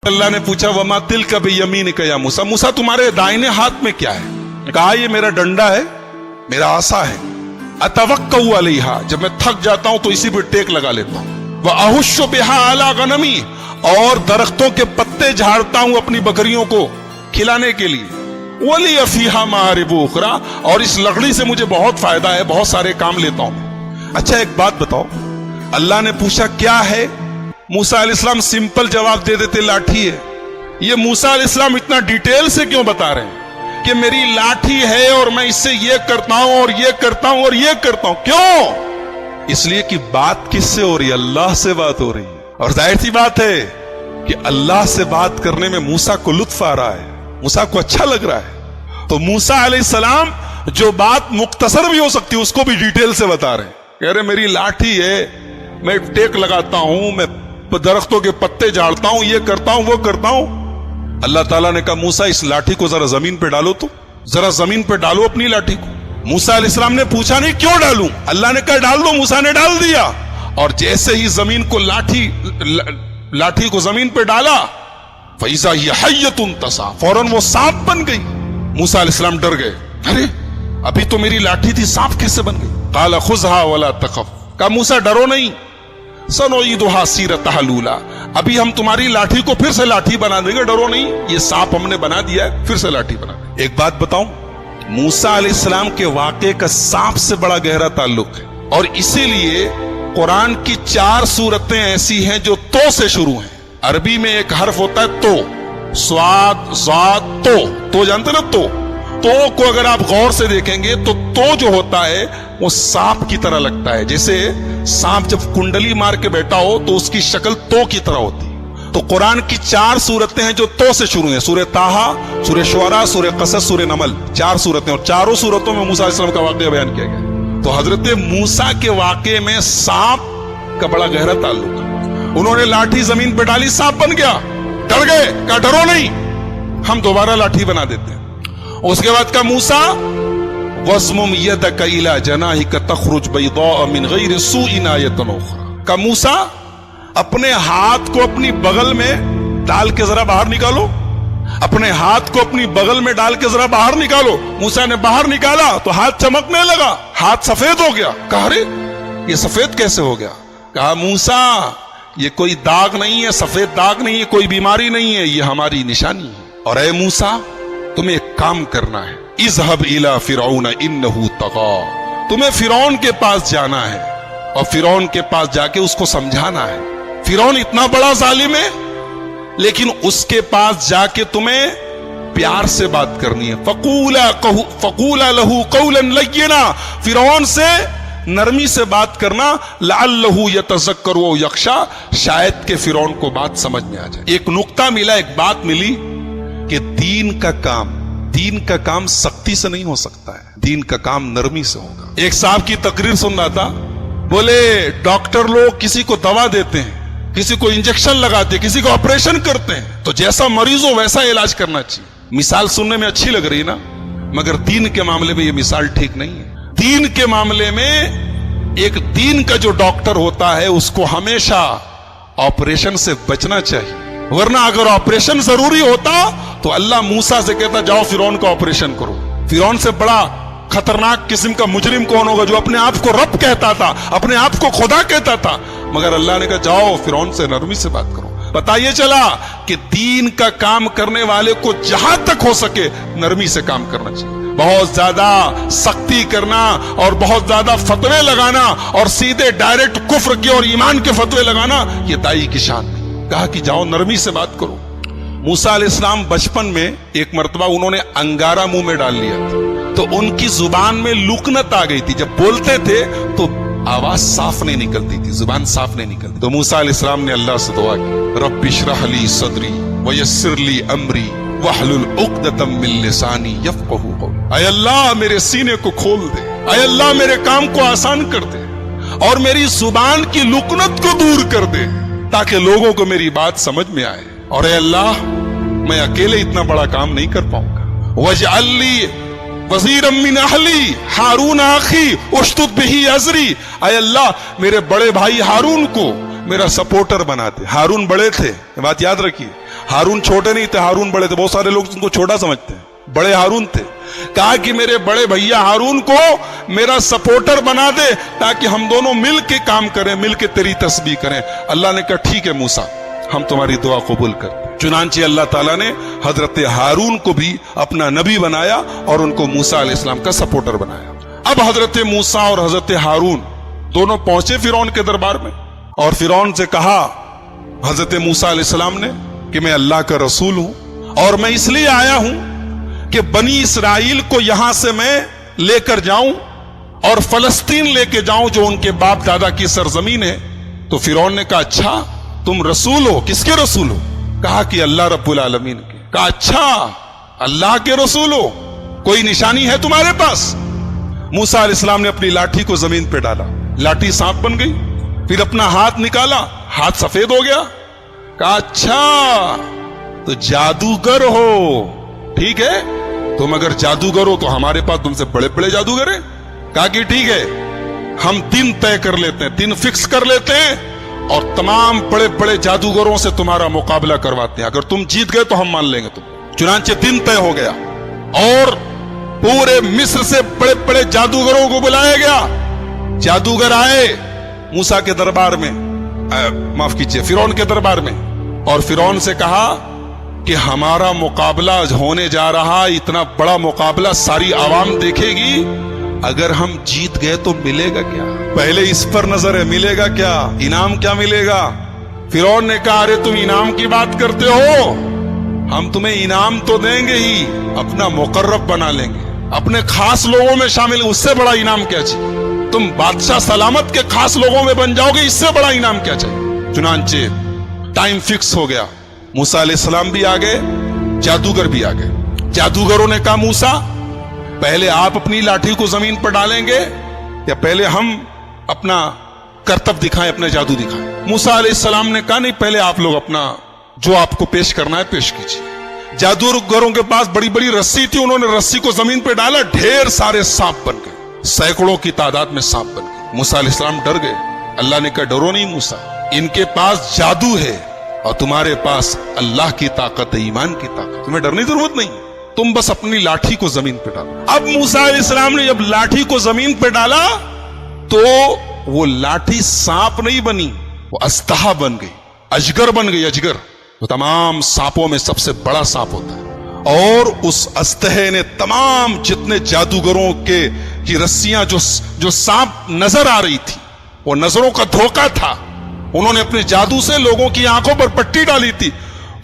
اللہ نے پوچھا وما تلک بیمینک یا موسیٰ، موسیٰ تمہارے دائنے ہاتھ میں کیا ہے؟ کہا یہ میرا ڈنڈا ہے، میرا عصا ہے، اتوکؤ علیہا، جب میں تھک جاتا ہوں تو اسی پہ ٹیک لگا لیتا ہوں، واحش بہا علی غنمی، اور درختوں کے پتے جھاڑتا ہوں اپنی بکریوں کو کھلانے کے لیے، ولی فیہا مآرب اخری، اور اس لکڑی سے مجھے بہت فائدہ ہے، بہت سارے کام لیتا ہوں۔ اچھا ایک بات بتاؤ، اللہ نے پوچھا کیا ہے؟ موسیٰ علیہ السلام سمپل جواب دے دیتے لاٹھی ہے۔ یہ موسیٰ علیہ السلام اتنا ڈیٹیل سے کیوں بتا رہے ہیں کہ میری لاٹھی ہے اور میں اس سے یہ کرتا ہوں اور یہ کرتا ہوں اور یہ کرتا ہوں؟ کیوں؟ اس لیے کہ بات کس سے ہو رہی ہے؟ اللہ سے بات ہو رہی ہے، اور ظاہر سی بات ہے کہ اللہ سے بات کرنے میں موسیٰ کو لطف آ رہا ہے، موسیٰ کو اچھا لگ رہا ہے، تو موسیٰ علیہ السلام جو بات مختصر بھی ہو سکتی ہے اس کو بھی ڈیٹیل سے بتا رہے ہیں۔ کہہ رہے میری لاٹھی ہے، میں ٹیک لگاتا ہوں، میں درختوں کے پتے جھاڑتا ہوں، یہ کرتا ہوں وہ کرتا ہوں۔ اللہ تعالیٰ نے کہا موسیٰ اس لاٹھی کو ذرا زمین پہ ڈالو، تو ذرا زمین پہ ڈالو اپنی لاٹھی کو۔ موسیٰ علیہ السلام نے پوچھا نہیں کیوں ڈالوں، اللہ نے کہا ڈال دو، موسیٰ نے ڈال دیا، اور جیسے ہی زمین کو لاٹھی کو زمین پہ ڈالا فَإِذَا هِيَ حَيَّةٌ تَسْعَىٰ، فوراً وہ سانپ بن گئی۔ موسیٰ علیہ السلام ڈر گئے، ارے ابھی تو میری لاٹھی تھی، سانپ کیسے بن گئی؟ قَالَ خُذْهَا وَلَا تَخَفْ، کہا موسیٰ ڈرو نہیں، سَنُعِيدُهَا سِيرَتَهَا الْأُولَىٰ، ابھی ہم تمہاری لاٹھی کو پھر سے لاٹھی بنا دیں گے، ڈرو نہیں، یہ سانپ ہم نے بنا دیا ہے، پھر سے لاٹھی بنا دیں۔ ایک بات بتاؤں، موسیٰ علیہ السلام کے واقعے کا سانپ سے بڑا گہرا تعلق ہے، اور اسی لیے قرآن کی 4 سورتیں ایسی ہیں جو تو سے شروع ہیں۔ عربی میں ایک حرف ہوتا ہے تو، سواد ذات تو جانتے نا، تو کو اگر آپ غور سے دیکھیں گے تو جو ہوتا ہے وہ سانپ کی طرح لگتا ہے، جیسے سانپ جب کنڈلی مار کے بیٹھا ہو تو اس کی شکل تو کی طرح ہوتی ہے۔ تو قرآن کی 4 سورتیں ہیں جو تو سے شروع ہیں، سورہ طٰہٰ، سورہ شعراء، سورہ قصص، سورہ نمل، 4 سورتیں، اور چاروں سورتوں میں موسیٰ علیہ السلام کا واقعہ بیان کیا گیا۔ تو حضرت موسیٰ کے واقعے میں سانپ کا بڑا گہرا تعلق ہے۔ انہوں نے لاٹھی زمین پہ ڈالی، سانپ بن گیا، ڈر گئے، کہا ڈرو نہیں، ہم دوبارہ لاٹھی بنا دیتے ہیں۔ اس کے بعد کہا موسیٰ وَاضْمُمْ يَدَكَ إِلَىٰ جَنَاحِكَ تَخْرُجْ بَيْضَاءَ مِنْ غَيْرِ سُوءٍ آیَةً أُخْرَىٰ، کہا موسیٰ اپنے ہاتھ کو اپنی بغل میں ڈال کے ذرا باہر نکالو، اپنے ہاتھ کو اپنی بغل میں ڈال کے ذرا باہر نکالو۔ موسیٰ نے باہر نکالا تو ہاتھ چمکنے لگا، ہاتھ سفید ہو گیا۔ کہا ارے یہ سفید کیسے ہو گیا؟ کہا موسیٰ یہ کوئی داغ نہیں ہے، سفید داغ نہیں ہے، کوئی بیماری نہیں ہے، یہ ہماری نشانی ہے۔ اور اے موسیٰ تمہیں ایک کام کرنا ہے، اذهب الى فرعون انه طغى، تمہیں فرعون کے پاس جانا ہے اور فرعون کے پاس جا کے اس کو سمجھانا ہے۔ فرعون اتنا بڑا ظالم ہے، لیکن اس کے پاس جا کے تمہیں پیار سے بات کرنی ہے۔ فقولا له قولا لینا، فرعون سے نرمی سے بات کرنا، لعلہ یتذکر و یخشی، شاید کہ فرعون کو بات سمجھ میں آ جائے۔ ایک نقطہ ملا، ایک بات ملی کہ دین کا کام سختی سے نہیں ہو سکتا ہے، دین کا کام نرمی سے ہوگا۔ ایک صاحب کی تقریر سن رہا تھا، بولے ڈاکٹر لوگ کسی کو دوا دیتے ہیں، کسی کو انجیکشن لگاتے ہیں، کسی کو آپریشن کرتے ہیں، تو جیسا مریض ہو ویسا علاج کرنا چاہیے۔ مثال سننے میں اچھی لگ رہی نا، مگر دین کے معاملے میں یہ مثال ٹھیک نہیں ہے۔ دین کے معاملے میں ایک دین کا جو ڈاکٹر ہوتا ہے اس کو ہمیشہ آپریشن سے بچنا چاہیے، ورنہ اگر آپریشن ضروری ہوتا تو اللہ موسیٰ سے کہتا جاؤ فرعون کا آپریشن کرو۔ فرعون سے بڑا خطرناک قسم کا مجرم کون ہوگا جو اپنے آپ کو رب کہتا تھا، اپنے آپ کو خدا کہتا تھا، مگر اللہ نے کہا جاؤ فرعون سے نرمی سے بات کرو۔ پتہ یہ چلا کہ دین کا کام کرنے والے کو جہاں تک ہو سکے نرمی سے کام کرنا چاہیے۔ بہت زیادہ سختی کرنا اور بہت زیادہ فتوے لگانا اور سیدھے ڈائریکٹ کفر کے اور ایمان کے فتوے لگانا یہ دائی کی شان نہیں۔ کہا کہ جاؤ نرمی سے بات کرو۔ موسیٰ علیہ السلام بچپن میں ایک مرتبہ انہوں نے انگارہ منہ میں ڈال لیا تھا، تو ان کی زبان میں لکنت آ گئی تھی، جب بولتے تھے تو آواز صاف نہیں نکلتی تھی، زبان صاف نہیں نکلتی۔ تو موسیٰ علیہ السلام نے اللہ سے دعا کی، رب اشرح لی صدری ویسر لی امری واحلل عقدۃ من لسانی یفقہوا قولی، اے اللہ میرے سینے کو کھول دے، اے اللہ میرے کام کو آسان کر دے اور میری زبان کی لکنت کو دور کر دے تاکہ لوگوں کو میری بات سمجھ میں آئے، اور اے اللہ میں اکیلے اتنا بڑا کام نہیں کر پاؤں گا۔ وَاجْعَلْ لِي وَزِيرًا مِّنْ أَهْلِي هَارُونَ أَخِي أُشْدُدْ بِهِ أَزْرِي، اے اللہ میرے بڑے بھائی ہارون کو میرا سپورٹر بنا دے۔ ہارون بڑے تھے، بات یاد رکھیے، हारून छोटे नहीं थे, हारून बड़े थे। बहुत सारे लोग उनको छोटा समझते हैं, बड़े हारून थे। कहा कि मेरे बड़े भैया हारून को मेरा सपोर्टर बना दे ताकि हम दोनों मिल के काम करें, मिल के तेरी तस्बीह करें। अल्लाह ने कहा ठीक है मूसा, हम तुम्हारी दुआ कबूल करते हैं। चुनांचे अल्लाह ताला ने हजरत हारून को भी अपना नबी बनाया और उनको मूसा अलैहिस्सलाम का सपोर्टर बनाया। अब हजरत मूसा और हजरत हारून दोनों पहुंचे फिरौन के दरबार में और फिरौन से कहा हजरत मूसा अलैहिस्सलाम ने कि मैं अल्लाह का रसूल हूं और मैं इसलिए आया हूं कि बनी इसराइल को यहां से मैं लेकर जाऊं और फलस्तीन लेके जाऊं जो उनके बाप दादा की सरजमीन है। तो फिरौन ने कहा अच्छा तुम रसूल हो, किसके रसूल हो? कहा कि अल्लाह रब्बुल आलमीन के। कहा अच्छा अल्लाह के रसूल हो, कोई निशानी है तुम्हारे पास? मूसा अलैहिस्सलाम ने अपनी लाठी को जमीन पे डाला, लाठी सांप बन गई। फिर अपना हाथ निकाला, हाथ सफेद हो गया। कहा अच्छा तो जादूगर हो, ठीक है, तुम अगर जादूगर हो तो हमारे पास तुमसे बड़े बड़े जादूगर हैं। कहा कि ठीक है, हम दिन तय कर लेते हैं, दिन फिक्स कर लेते हैं और तमाम बड़े बड़े जादूगरों से तुम्हारा मुकाबला करवाते हैं। अगर तुम जीत गए तो हम मान लेंगे तुम। चुनांचे दिन तय हो गया और पूरे मिस्र से बड़े बड़े जादूगरों को बुलाया गया। जादूगर आए मूसा के दरबार में, माफ कीजिए फिरौन के दरबार में, और फिरौन से कहा कि हमारा मुकाबला होने जा रहा, इतना बड़ा मुकाबला सारी आवाम देखेगी, अगर हम जीत गए तो मिलेगा क्या? पहले इस पर नजर है, मिलेगा क्या, इनाम क्या मिलेगा? फिरौन ने कहा अरे तुम इनाम की बात करते हो, हम तुम्हें इनाम तो देंगे ही, अपना मुकर्रब बना लेंगे, अपने खास लोगों में शामिल, उससे बड़ा इनाम क्या चाहिए? तुम बादशाह सलामत के खास लोगों में बन जाओगे, इससे बड़ा इनाम क्या चाहिए? चुनांचे टाइम फिक्स हो गया, मूसा अलैहिस्सलाम भी आ गए, जादूगर भी आ गए। जादूगरों ने कहा मूसा पहले आप अपनी लाठी को जमीन पर डालेंगे या पहले हम अपना करतब दिखाएं, अपना जादू दिखाएं? मूसा अलैहिस्सलाम ने कहा नहीं, पहले आप लोग अपना जो आपको पेश करना है पेश कीजिए। जादूगरों के पास बड़ी बड़ी रस्सी थी, उन्होंने रस्सी को जमीन पर डाला, ढेर सारे सांप बन गए, सैकड़ों की तादाद में सांप बन गए। मूसा अलैहिस्सलाम डर गए। अल्लाह ने कहा डरो नहीं मूसा, इनके पास जादू है और तुम्हारे पास अल्लाह की ताकत है, ईमान की ताकत, तुम्हें डरने की जरूरत नहीं, तुम बस अपनी लाठी को जमीन पे डालो। अब मूसा अलैहिस्सलाम ने जब लाठी को जमीन पे डाला तो वो लाठी सांप नहीं बनी, वो अस्तहा बन गई, अजगर बन गई, अजगर तो तमाम सांपों में सबसे बड़ा सांप होता है। और उस अस्तहे ने तमाम जितने जादूगरों की रस्सियां जो सांप नजर आ रही थी, वो नजरों का धोखा था, उन्होंने अपने जादू से लोगों की आंखों पर पट्टी डाली थी,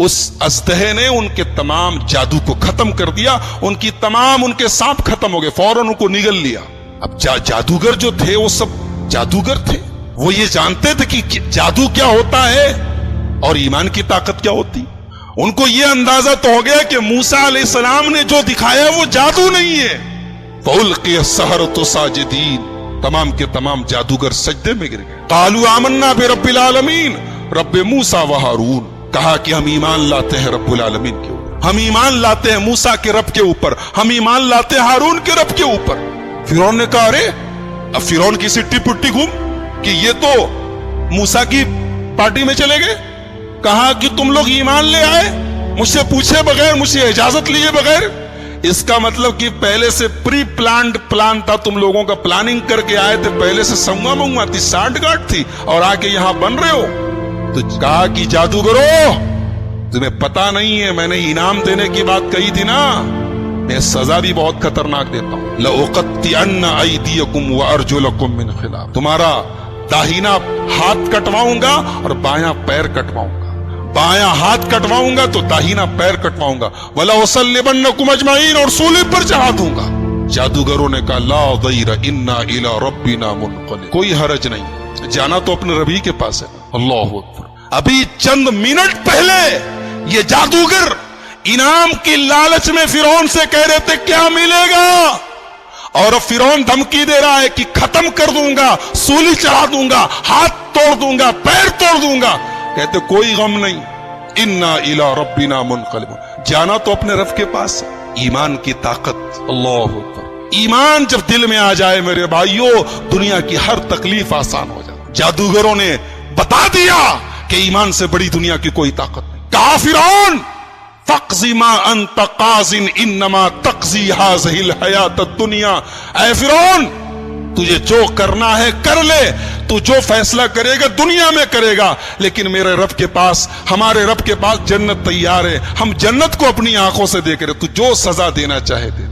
उस अस्तहे ने उनके तमाम जादू को खत्म कर दिया, उनके सांप खत्म हो गए, फौरन उनको निगल लिया। अब जादूगर जो थे वो सब जादूगर थे, वो ये जानते थे कि जादू क्या होता है और ईमान की ताकत क्या होती। उनको ये अंदाजा तो हो गया कि मूसा अलैहिस्सलाम ने जो दिखाया वो जादू नहीं है। फउल्क़िय अस्सहरतु साजिदीन, तमाम के तमाम जादूगर सजदे में गिर गए। क़ालू आमन्ना बिरब्बिल आलमीन रब्बे मूसा व हारून, कहा कि हम ईमान लाते हैं रब्बुल आलमीन के ऊपर, हम ईमान लाते हैं मूसा के रब के ऊपर, हम ईमान लाते हैं हारून के रब के ऊपर। फिरौन ने कहा अरे, अब फिरौन की सिट्टी पुट्टी घूम कि ये तो मूसा की पार्टी में चले गए। कहा कि तुम लोग ईमान ले आए मुझसे पूछे बगैर, मुझसे इजाजत लिए बगैर, इसका मतलब कि पहले से प्री प्लान्ड प्लान था, तुम लोगों का प्लानिंग करके आए थे, पहले से संगा मंगा थी, साठगांठ थी और आके यहां बन रहे हो। तो कहा कि जादूगरों तुम्हें पता नहीं है, मैंने इनाम देने की बात कही थी ना, मैं सजा भी बहुत खतरनाक देता हूं। लउक़त्तिअन्न अयदियकुम व अर्जुलकुम मिन खिलाफ, तुम्हारा दाहिना हाथ कटवाऊंगा और बायां पैर कटवाऊंगा, बायां हाथ कटवाऊंगा तो दाहिना पैर कटवाऊंगा, वला उसल्लिबन्नकुम अजमईन, और सूली पर चढ़ा दूंगा। जादूगरों ने कहा ला दैर इन्ना इला रब्बिना मुनक़लिब, कोई हरज नहीं, जाना तो अपने रबी के पास है। अल्लाहु अकबर। अभी चंद मिनट पहले ये जादूगर इनाम की लालच में फिरौन से कह रहे थे क्या मिलेगा, और अब फिरौन धमकी दे रहा है कि खत्म कर दूंगा, सूली चढ़ा दूंगा, हाथ तोड़ दूंगा, पैर तोड़ दूंगा। कहते कोई गम नहीं, इन्ना इला रब्बिना मुनक़लिब, जाना तो अपने रब के पास है। ईमान की ताकत, अल्लाहु अकबर। ईमान जब दिल में आ जाए मेरे भाइयों, दुनिया की हर तकलीफ आसान हो जाती। जादूगरों ने बता दिया कि ईमान से बड़ी दुनिया की कोई ताकत नहीं। कहा फिरौन फक़ज़ी मा अंत क़ाज़िन इन्नमा तक़ज़ी हाज़िहिल हयात दुनिया। ऐ फिरौन, तुझे जो करना है कर ले, तू जो फैसला करेगा दुनिया में करेगा, लेकिन मेरे रब के पास, हमारे रब के पास जन्नत तैयार है, हम जन्नत को अपनी आंखों से देख रहे, तू जो सजा देना चाहे दे।